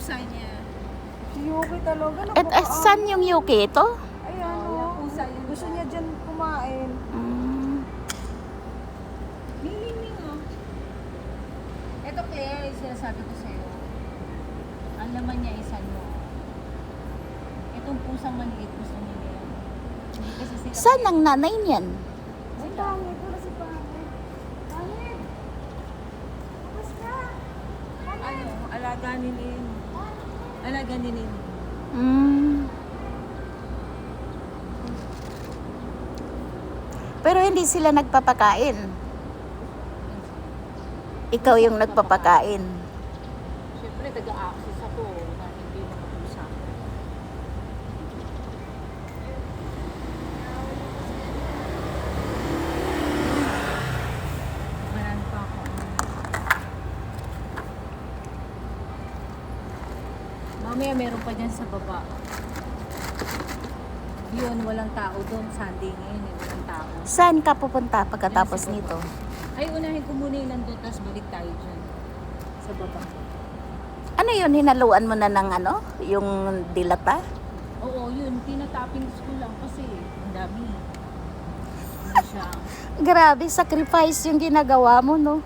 pusa niya. Si Yuki talaga. Saan yung Yuki ito? Ayan, Yung pusa yun. gusto niya dyan kumain. Ning, oh. Ito, Claire, yung sinasabi ko sa'yo. Ang laman niya isa mo. Itong pusang maliit, gusto niya yan. Hindi kasi sila... Saan ang nanay niyan? Si Pangit, wala si Pangit. Pangit! Tapos ka! Ano, alaga nilin. Alaga nilin. Pero hindi sila nagpapakain. Ikaw yung nagpapakain. Siyempre, taga-access ako na hindi makapusa. Maran pa ako. Mamaya meron pa dyan sa baba. Yun, walang tao doon. Sunday ngayon, walang tao. Saan ka pupunta pagkatapos nito? Ay, unahin ko muna yung nandun, tapos balik tayo dyan. Sa baba. Ano yun? Hinaluan mo na ng ano? Yung dilata? Oo, yun. Tinatappings ko lang kasi ang dami. Hindi siya. Grabe, sacrifice yung ginagawa mo, no?